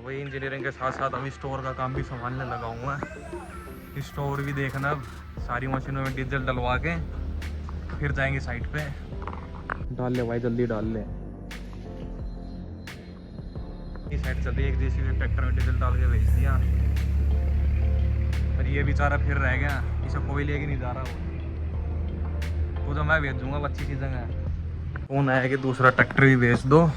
वही इंजीनियरिंग के साथ साथ अभी स्टोर का काम भी संभालने लगा हूँ मैं। स्टोर भी देखना, अब सारी मशीनों में डीजल डलवा के फिर जाएंगे साइट पे। डाल ले भाई, जल्दी डाल ले। ये साइड चल रही है, एक जेसीबी ट्रैक्टर में डीजल डाल के भेज दिया, पर ये बेचारा फिर रह गया, इसे कोई लेके नहीं जा रहा वो। तो मैं भेज दूंगा अच्छी सी जगह। फोन आया कि दूसरा ट्रैक्टर भी भेज दो,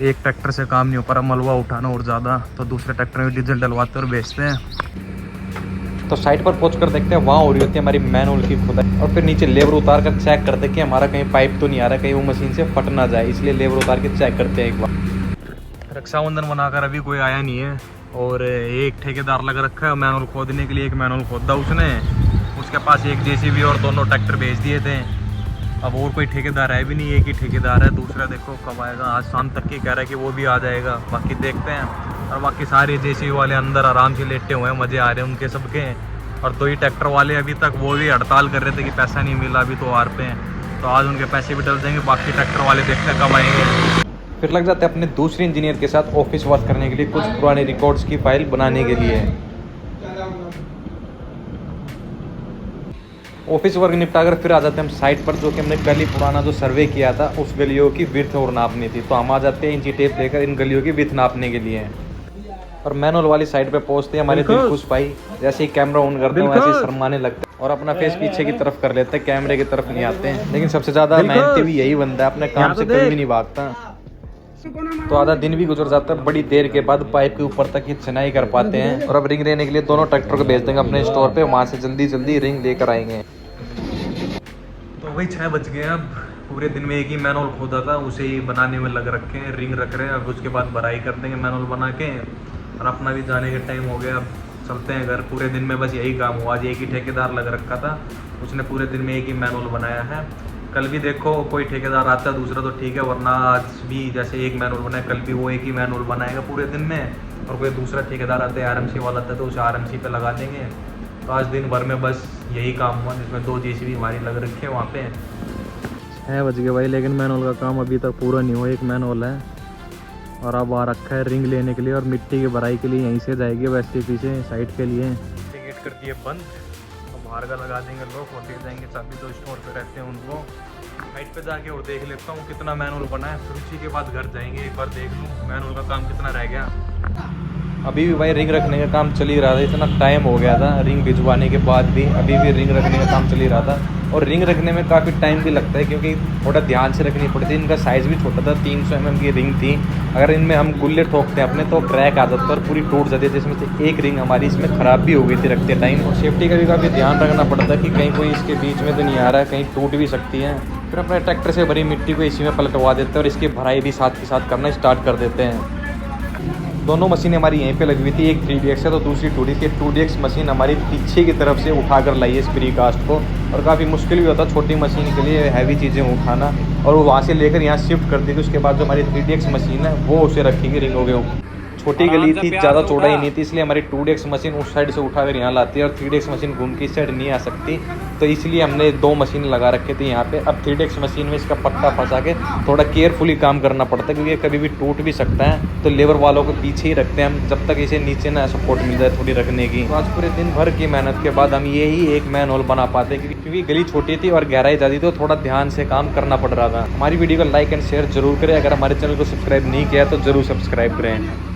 एक ट्रैक्टर से काम नहीं हो पा रहा, मलबा उठाना और ज़्यादा, तो दूसरे ट्रैक्टर में डीजल डलवाते और बेचते हैं। तो साइट पर पहुंच कर देखते हैं, वहाँ हो रही होती है हमारी मैनुअल की खुदाई, और फिर नीचे लेबर उतार कर चेक करते हैं कि हमारा कहीं पाइप तो नहीं आ रहा, कहीं वो मशीन से फट ना जाए, इसलिए लेबर उतार के चेक करते हैं एक बार। रक्षाबंधन बनाकर अभी कोई आया नहीं है, और एक ठेकेदार लगा रखा है मैनुअल खोदने के लिए। एक मैनुअल खोदा उसने, उसके पास एक जेसीबी और दोनों ट्रैक्टर भेज दिए थे। अब और कोई ठेकेदार है भी नहीं, एक ही ठेकेदार है, दूसरा देखो कब आएगा। आज शाम तक की कह रहा है कि वो भी आ जाएगा, बाकी देखते हैं। और बाकी सारे जेसीबी वाले अंदर आराम से लेटे हुए हैं, मज़े आ रहे हैं उनके सबके। और 2 ही ट्रैक्टर वाले अभी तक वो भी हड़ताल कर रहे थे कि पैसा नहीं मिला अभी तो आर पे हैं, तो आज उनके पैसे भी डल जाएंगे। बाकी ट्रैक्टर वाले देखते हैं कब आएंगे। फिर लग जाते हैं अपने दूसरे इंजीनियर के साथ ऑफिस वर्क करने के लिए, कुछ पुराने रिकॉर्ड्स की फाइल बनाने के लिए। ऑफिस वर्क निपटाकर फिर आ जाते हैं हम साइट पर, जो कि हमने कल ही पुराना जो सर्वे किया था उस गलियों की विड्थ और नापनी थी। तो हम आ जाते हैं इंची टेप लेकर इन गलियों की विड्थ नापने के लिए। और मैनुअल वाली साइड पे पहुंचते हैं हमारे दिलखुश भाई, जैसे ही कैमरा ऑन करते हैं वैसे ही शर्माने लगते हैं और अपना फेस पीछे की तरफ कर लेते हैं, कैमरे की तरफ नहीं आते हैं। लेकिन सबसे ज्यादा मेहनती भी यही बंदा है, अपने काम से कभी नहीं भागता। तो आधा दिन भी गुजर जाता है, बड़ी देर के बाद पाइप के ऊपर तक ही चिनाई कर पाते हैं। और अब रिंग लेने के लिए दोनों ट्रैक्टर को भेज देंगे अपने स्टोर पे, वहाँ से जल्दी जल्दी रिंग लेकर आएंगे। तो वही 6 बज गए। अब पूरे दिन में एक ही मैनुअल खोदा था, उसे ही बनाने में लग रखे हैं, रिंग रख रहे हैं। अब उसके बाद भराई कर देंगे मैनुअल बना के, और अपना भी जाने का टाइम हो गया। अब चलते हैं घर। पूरे दिन में बस यही काम हुआ। आज एक ही ठेकेदार लग रखा था, उसने पूरे दिन में एक ही मैनुअल बनाया है। कल भी देखो कोई ठेकेदार आता है दूसरा तो ठीक है, वरना आज भी जैसे एक मैनुअल बनाया, कल भी वो एक ही मैनुअल बनाएगा पूरे दिन में। और कोई दूसरा ठेकेदार आता है आरएमसी वाला आता है तो उसे आरएमसी पे लगा देंगे। तो आज दिन भर में बस यही काम हुआ, जिसमें 2 जेसीबी हमारी लग रखी है वहाँ पे। 6 बज गए भाई, लेकिन मैनुअल का काम अभी तक पूरा नहीं हुआ। एक मैनुअल है और अब आ रखा है रिंग लेने के लिए, और मिट्टी की भराई के लिए यहीं से जाएगी वैसे पीछे साइड के लिए। गेट कर दिए बंद, तो बाहर का लगा देंगे लोग और दे जाएंगे चाबी, तो स्टोर पे रहते हैं उनको। साइड पे जाके और देख लेता हूँ कितना मैनुअल बना है, फिर उसी के बाद घर जाएंगे, एक बार देख लूँ मैनुअल का काम कितना रह गया। अभी भी भाई रिंग रखने का काम चल ही रहा था, इतना टाइम हो गया था रिंग भिजवाने के बाद भी अभी भी रिंग रखने का काम चल ही रहा था। और रिंग रखने में काफ़ी टाइम भी लगता है, क्योंकि थोड़ा ध्यान से रखनी पड़ती है। इनका साइज़ भी छोटा था, 300 mm की रिंग थी। अगर इनमें हम गुल्ले ठोकते हैं अपने तो क्रैक आ जाता है और पूरी टूट जाती है, जिसमें से एक रिंग हमारी इसमें ख़राब भी हो गई थी रखते टाइम। और सेफ्टी का भी काफ़ी ध्यान रखना पड़ता है कि कहीं कोई इसके बीच में तो नहीं आ रहा है, कहीं टूट भी सकती है। फिर अपने ट्रैक्टर से भरी मिट्टी को इसी में पलटवा देते हैं और इसकी भराई भी साथ के साथ करना स्टार्ट कर देते हैं। दोनों मशीनें हमारी यहीं पे लगी हुई थी, एक 3DX है तो दूसरी 2DX। 2DX मशीन हमारी पीछे की तरफ से उठा कर लाई है इस प्री कास्ट को, और काफ़ी मुश्किल भी होता है छोटी मशीन के लिए हैवी चीज़ें उठाना। और वो वहाँ से लेकर यहाँ शिफ्ट कर दी थी। उसके बाद जो हमारी 3DX मशीन है वो उसे रखेगी रिंगों के ऊपर। छोटी गली थी, ज़्यादा चौड़ाई नहीं थी, इसलिए हमारी 2DX मशीन उस साइड से उठाकर यहाँ लाती है और 3DX मशीन घूम के इस साइड नहीं आ सकती। तो इसलिए हमने 2 मशीन लगा रखे थे यहाँ पे। अब 3DX मशीन में इसका पट्टा फंसा के थोड़ा केयरफुली काम करना पड़ता है, क्योंकि कभी भी टूट भी सकता है। तो लेबर वालों को पीछे ही रखते हैं हम, जब तक इसे नीचे ना सपोर्ट मिल जाए थोड़ी रखने की। तो आज पूरे दिन भर की मेहनत के बाद हम यही एक मैनुअल बना पाते, क्योंकि गली छोटी थी और गहराई ज़्यादा थी, तो थोड़ा ध्यान से काम करना पड़ रहा था। हमारी वीडियो को लाइक एंड शेयर जरूर करें। अगर हमारे चैनल को सब्सक्राइब नहीं किया तो जरूर सब्सक्राइब करें।